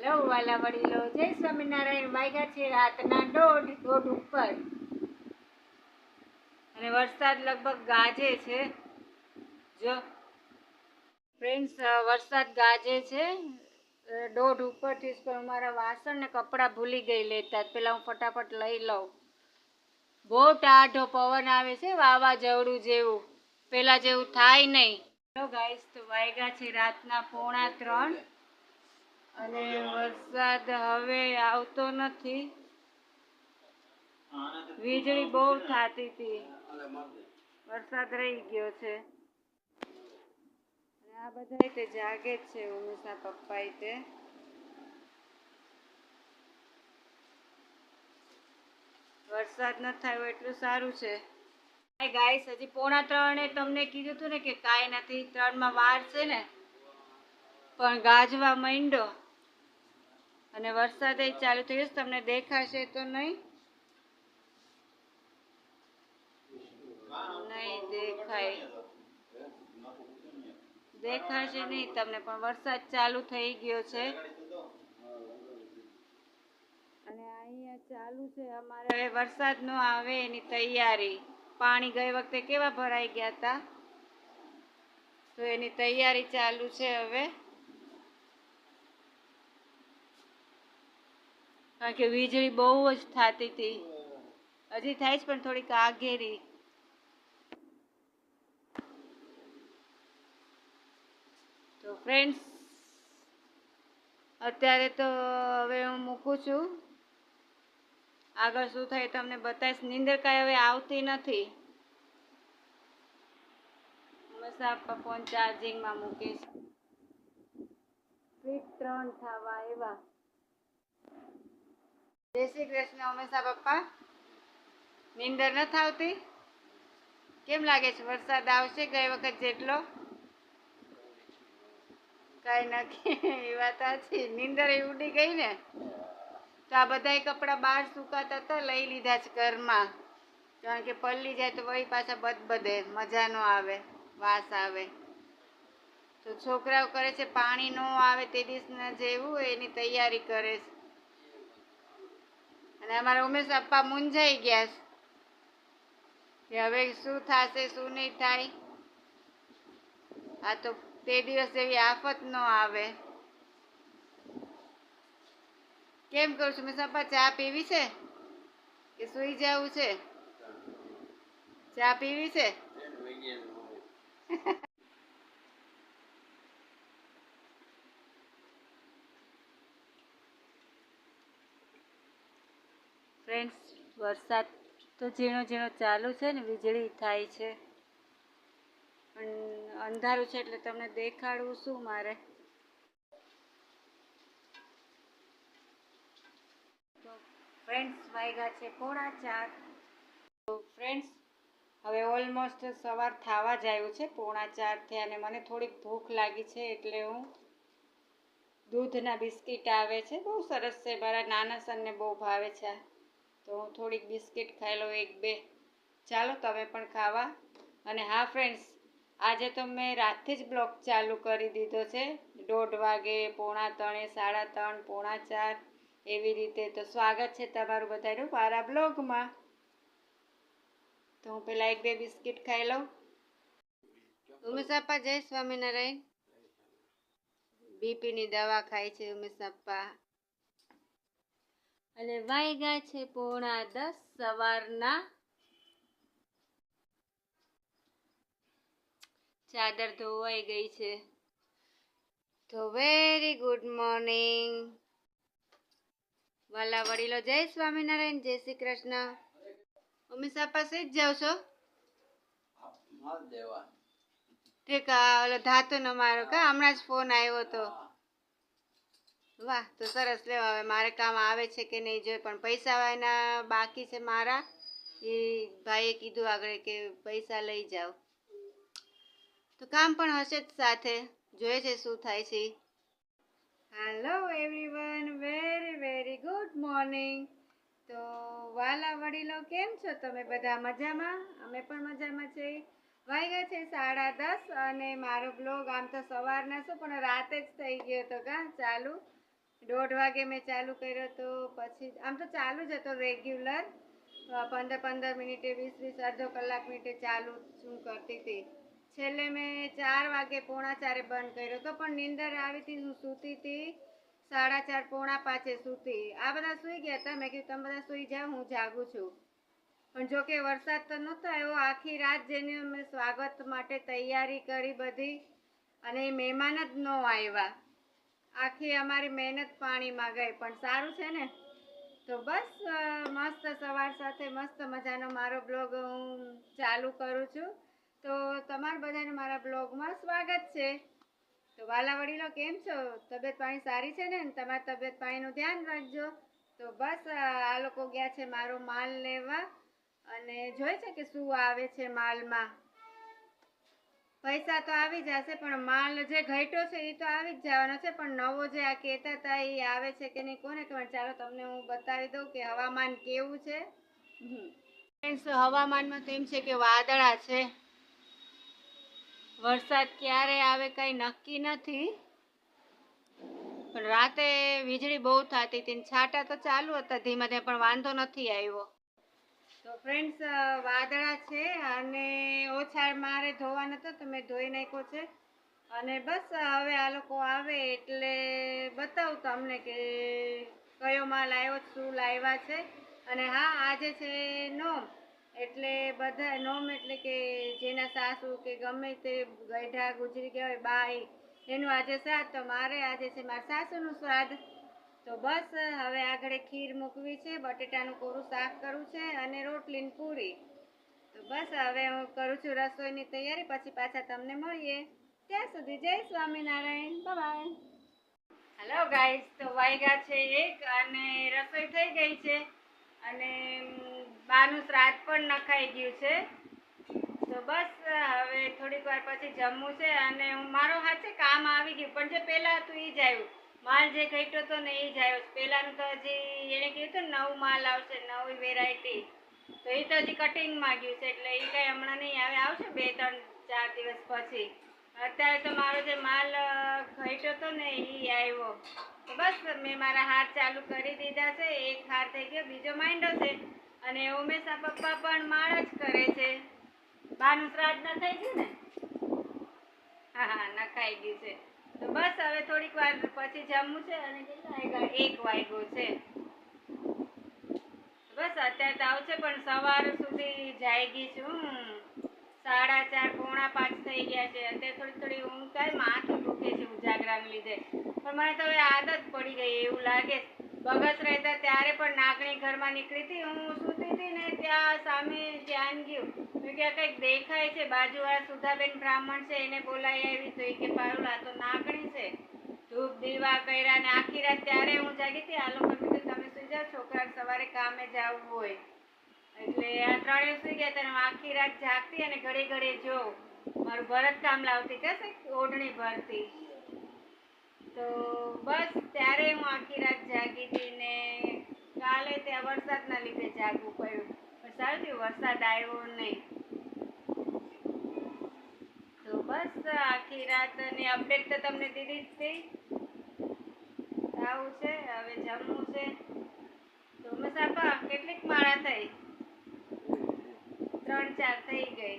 Hello વાલા વડીલો, જય સ્વામિનારાયણ. વાગ્યા છે રાતના દોઢ ઉપર અને વરસાદ લગભગ ગાજે છે. જો ફ્રેન્ડ્સ, વરસાદ ગાજે છે દોઢ ઉપરથી. પણ મારા વાસણ ને કપડાં ભૂલી ગઈ લેતા, પેલા હું ફટાફટ લઈ લઉં. બહુ ટાઢો પવન આવે છે, વાવાઝોડું જેવું. પેલા જેવું થાય નહીં. હેલો ગાઈસ, તો વાગ્યા છે રાતના 2:45 અને વરસાદ હવે આવતો નથી. વીજળી બહુ થતી હતી, વરસાદ રહી ગયો છે. અને આ બધા તે જાગે જ છે. ઉમેશના પપ્પા તે વરસાદ ન થાય એટલું સારું છે. ગાઈસ, હજી 2:45 તમને કીધું હતું ને કે કાંઈ નથી, 3 વાર છે ને, પણ ગાજવા માંડ્યો અને વરસાદ ચાલુ થયો. તમને દેખાશે તો નહીં દેખાશે નહીં તમને, પણ વરસાદ ચાલુ થઈ ગયો છે. અને અહીંયા ચાલુ છે અમારે. હવે વરસાદ ન આવે એની તૈયારી. પાણી ગઈ વખતે કેવા ભરાઈ ગયા હતા, તો એની તૈયારી ચાલુ છે હવે. કારણ કે વીજળી બહુ જ થતી હતી. હજી થાય છે પણ થોડીક આઘેરી. તો ફ્રેન્ડ્સ, અત્યારે તો હવે હું મૂકું છું. આગળ શું થાય તમને બતાવીશ. નીંદર કાંઈ હવે આવતી નથી. હંમેશા ફોન ચાર્જિંગમાં મૂકીશ. ફીટ 3 થવા એવા. જય શ્રી કૃષ્ણ હંમેશા પપ્પા. નીંદર નથી આવતી? કેમ લાગે છે વરસાદ આવશે ગઈ વખત જેટલો? કાંઈ નથી. એ વાત સાચી, નીંદર એ ઉડી ગઈ ને. તો આ બધાય કપડાં બહાર સુકાતા હતા, લઈ લીધા છે ઘરમાં. કારણ કે પલળી જાય તો વળી પાછા બદબદે, મજા ન આવે, વાસ આવે. તો છોકરાઓ કરે છે પાણી ન આવે તે દિવસના જેવું એની તૈયારી કરે છે. અને અમારા ઉમેશ પપ્પા મૂંઝાઈ ગયા છે કે હવે શું થશે શું નહીં થાય. આ તો તે દિવસ એવી આફત ન આવે. કેમ કરું છું ઉમેશ પપ્પા? ચા પીવી છે કે સુઈ જવું છે? ચા પીવી છે? ફ્રેન્ડ્સ, વરસાદ તો ઝીણો ઝીણો ચાલુ છે ને, વીજળી થાય છે. પણ અંધારું છે એટલે તમને દેખાડવું શું મારે. તો ફ્રેન્ડ્સ, વાગ્યા છે 3:45. તો ફ્રેન્ડ્સ, હવે ઓલમોસ્ટ સવાર થવા જ આવ્યું છે. 3:45 થયા અને મને થોડીક ભૂખ લાગી છે એટલે હું દૂધના બિસ્કિટ આવે છે, બહુ સરસ છે, મારા નાના સનને બહુ ભાવે છે. તો હું થોડીક બિસ્કિટ ખાઈ લઉં, 1-2. ચાલો તમે પણ ખાવા. અને હા ફ્રેન્ડ્સ, આજે તો મેં રાતથી જ બ્લોગ ચાલુ કરી દીધો છે. 1:30 વાગે, 3:45, 3:30, 3:45 એવી રીતે. તો સ્વાગત છે તમારું બધાનું મારા બ્લોગમાં. તો હું પેલા 1-2 બિસ્કિટ ખાઈ લઉં. ઉમેશ પપ્પા જય સ્વામિનારાયણ. બીપીની દવા ખાય છે ઉમેશ પપ્પા. અને વાગ્યા છે 9:45 સવારના. ચાદર ધોવાઈ ગઈ છે. તો વેરી ગુડ મોર્નિંગ વાલા વડીલો, જય સ્વામિનારાયણ, જય શ્રી કૃષ્ણ. ઉમેશ પપ્પા સે જ જાવ છો? ઠીક. ઓલો ધાતો ન મારો કા હમણાં જ ફોન આવ્યો હતો. વાહ, તો સરસ. લેવા હવે મારે કામ આવે છે કે નહીં જોઈએ, પણ પૈસા એના બાકી છે મારા. એ ભાઈએ કીધું આગળ કે પૈસા લઈ જાઓ. તો કામ પણ હશે જ સાથે, જોઈએ છે શું થાય છે. Hello everyone, very very good morning. તો વાલા વડીલો, કેમ છો તમે બધા? મજામાં? અમે પણ મજામાં છીએ. વાગ્યા છે 10:30 અને મારો બ્લોગ આમ તો સવારના શું પણ રાતે જ થઈ ગયો હતો ચાલુ. 1:30 વાગે મેં ચાલુ કર્યો તો પછી આમ તો ચાલુ જ હતો રેગ્યુલર 15 મિનિટે 20 અડધો કલાક મિનિટે ચાલુ શું કરતી હતી. છેલ્લે મેં 4 વાગે 4:45 બંધ કર્યો તો પણ નીંદર આવી હતી, હું સૂતી હતી 4:30 4:45 સૂતી. આ બધા સૂઈ ગયા હતા. મેં કીધું તમે બધા સૂઈ જાઓ, હું જાગું છું. પણ જો કે વરસાદ તો નહોતો આવ્યો. આખી રાત જેને અમે સ્વાગત માટે તૈયારી કરી બધી, અને મહેમાન જ ન આવ્યા. આખી અમારી મહેનત પાણીમાં ગઈ. પણ સારું છે ને. તો બસ મસ્ત સવાર સાથે મસ્ત મજાનો મારો બ્લોગ હું ચાલુ કરું છું. તો તમારા બધાને મારા બ્લોગમાં સ્વાગત છે. તો વાલા વડીલો કેમ છો? તબિયત પાણી સારી છે ને? તમારી તબિયત પાણીનું ધ્યાન રાખજો. તો બસ આ લોકો ગયા છે મારો માલ લેવા, અને જોઈ છે કે શું આવે છે માલમાં. પૈસા તો આવી જશે પણ માલ જે ઘટ્યો છે એ તો આવી જ જવાનો છે. પણ નવો જે આ કહેતા હતા એ આવે છે કે નહીં કોને ખબર. ચાલો તમને હું બતાવી દઉં કે હવામાન કેવું છે. હવામાનમાં તો એમ છે કે વાદળા છે. વરસાદ ક્યારે આવે કઈ નક્કી નથી. પણ રાતે વીજળી બહુ થતી હતી, છાંટા તો ચાલુ હતા ધીમે ધીમે, પણ વાંધો નથી આવ્યો. તો ફ્રેન્ડ્સ વાદળા છે અને ઓછાળ મારે ધોવાનો હતો તો મેં ધોઈ નાખ્યો છે. અને બસ હવે આ લોકો આવે એટલે બતાવું તમને કે કયો માલ આવ્યો, શું લાવ્યા છે. અને હા, આજે છે નોમ, એટલે બધા નોમ એટલે કે જેના સાસુ કે ગમે તે ગઈઢા ગુજરી ગયા હોય બાઈ, એનું આજે શ્રાદ્ધ. તો મારે આજે છે મારા સાસુનું શ્રાદ્ધ. તો બસ હવે આગળ ખીર મૂકવી છે, બટેટાનું કોરું શાક કરવું છે અને રોટલી ને પૂરી. તો બસ હવે હું કરું છું રસોઈની તૈયારી. પછી પાછા તમને મળીએ. ત્યાં સુધી જય સ્વામિનારાયણ, બાય. હેલો ગાઈસ, તો વાગ્યા છે 1 અને રસોઈ થઈ ગઈ છે અને બાનું શ્રાદ્ધ પણ નખાઈ ગયું છે. તો બસ હવે થોડીક વાર પછી જમવું છે. અને મારો હાથે કામ આવી ગયું, પણ જે પહેલા હતું એ જ આવ્યું. માલ જે ઘટ્યો હતો ને એ જ આવ્યો. પહેલાનું તો હજી એને કીધું હતું નવું માલ આવશે, નવી વેરાયટી. તો એ તો હજી કટિંગમાં ગયું છે, એટલે એ કાંઈ હમણાં નહીં આવે, આવશે 2-3-4 દિવસ પછી. અત્યારે તો મારો જે માલ ઘટ્યો હતો ને એ આવ્યો. તો બસ મેં મારા હાર ચાલુ કરી દીધા છે. એક હાર થઈ ગયો, બીજો માંડ્યો છે. અને ઉમેશા પપ્પા પણ માળ જ કરે છે. બાનું શ્રાદ્ધ ન થઈ ગયું ને? હા, નખાઈ ગયું છે. તો બસ હવે થોડીક વાર પછી જમવું છે. અને કેટલા 1 વાગ્યો છે. બસ અત્યારે તો આવશે, પણ સવાર સુધી જાગી છું. 4:30 4:45 થઈ ગયા છે. અત્યારે થોડી ઊંઘ થાય, માથું દુખે છે ઉજાગરાને લીધે. પણ મને તો હવે આદત પડી ગઈ એવું લાગે. બગસ રહેતા ત્યારે પણ નાગણી ઘરમાં નીકળી હતી. હું સૂતી હતી ને ત્યાં સામે ધ્યાન ગયું કે કંઈક દેખાય છે. બાજુવાળા સુધાબેન બ્રાહ્મણ છે, એને બોલાઈ આવી. તો એ કે પારુલ આ તો નાગણી છે. ધૂપ દીવા કર્યા ને આખી રાત ત્યારે હું જાગી હતી. આ લોકો કીધું તમે સુઈ જાઓ, છોકરા સવારે કામે જવું હોય. એટલે આ ત્રણેય સુઈ ગયા હતા. હું આખી રાત જાગતી અને ઘડી ઘડી જોઉં. મારું ભરત કામ લાવતી કશે ઓઢણી ભરતી. તો બસ ત્યારે હું આખી રાત જાગી હતી ને કાલે ત્યાં વરસાદના લીધે જાગવું પડ્યું. પણ સારું થયું વરસાદ આવ્યો નહીં. તો બસ આખી રાતની અપડેટ તો તમને દીધી જ હતી. આવું છે, હવે જમવું છે. તો મસાપા કેટલીક માળા થઈ? 3-4 થઈ ગઈ.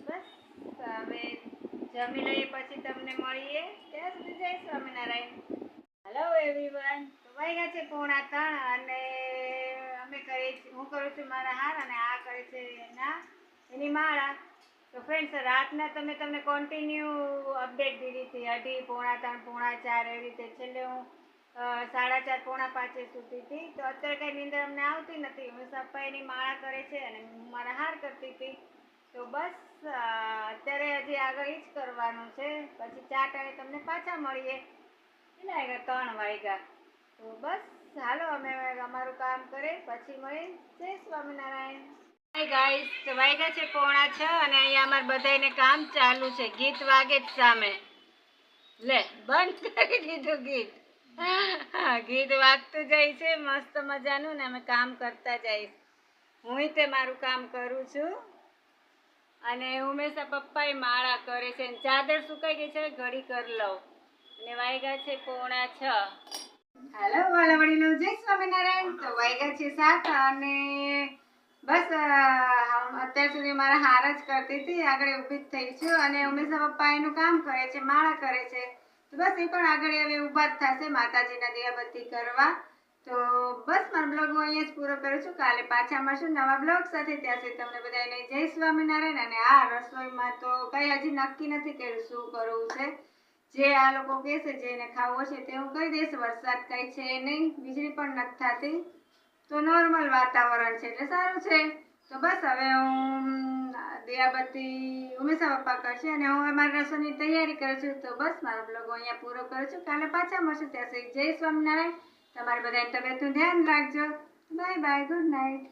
બસ હવે જમી લઈએ પછી તમને મળીએ. ત્યાં સુધી જય સ્વામિનારાયણ. Hello everyone. તો વાગ્યા છે 2:45 અને હું કરું છું મારા હાર અને આ કરે છે એની માળા. તો ફ્રેન્ડ્સ રાતના તમને કન્ટિન્યુ અપડેટ દીધી હતી. 2:30 3:45 4 એવી રીતે. છેલ્લે હું 4:30 4:45 સૂતી હતી. તો અત્યારે કંઈ નીંદર અમને આવતી નથી. હું પપ્પા એની માળા કરે છે અને હું મારા હાર કરતી હતી. તો બસ અત્યારે હજી આગળ જ કરવાનું છે. પછી 4 ટાણે તમને પાછા મળીએ. કેટલા વાગ્યા? 3 વાગ્યા. તો બસ હાલો અમે અમારું કામ કરે પછી મળીએ. જય સ્વામિનારાયણ. હાય ગાઈસ, તો વાગ્યા છે 5:45 અને અહીંયા અમારે બધાને કામ ચાલુ છે. ગીત વાગે જ સામે. લે બંધ કરી દીધું ગીત. ગીત વાગતું જાય છે મસ્ત મજાનું ને અમે કામ કરતા જઈએ. હું તે મારું કામ કરું છું અને ઉમેશા પપ્પાએ માળા કરે છે. ચાદર સુકાઈ ગઈ છે, ઘડી કરી લઉં. અને વાગ્યા છે 5:45. હાલો વાલા વડીલો, જય સ્વામિનારાયણ. તો વાગ્યા છે 7 અને બસ અત્યાર સુધી મારા હાર જ કરતી હતી. આગળ ઊભી જ થઈ છું અને ઉમેશા પપ્પા એનું કામ કરે છે, માળા કરે છે. તો બસ એ પણ આગળ હવે ઊભા જ થશે માતાજીના દીવાબત્તી કરવા. તો બસ મારો બ્લોગ હું અહીંયા જ પૂરો કરું છું. કાલે પાછા મળશું નવા બ્લોગ સાથે. ત્યાં સુધી તમને બધાને જય સ્વામિનારાયણ. અને આ રસોઈમાં તો કંઈ હજી નક્કી નથી કર્યું શું કરવું છે. જે આ લોકો કહેશે જેને ખાવું હશે તે હું કરી દઈશ. વરસાદ કંઈ છે નહીં, વીજળી પણ નથી થતી, તો નોર્મલ વાતાવરણ છે એટલે સારું છે. તો બસ હવે હું દીવાબત્તી ઉમેશા પપ્પા કરશે અને હું અમારી રસોઈની તૈયારી કરું છું. તો બસ મારો બ્લોગ અહીંયા પૂરો કરું છું. કાલે પાછા મળશું. ત્યાં સુધી જય સ્વામિનારાયણ. તમારી બધાની તબિયતનું ધ્યાન રાખજો. Bye bye, good night.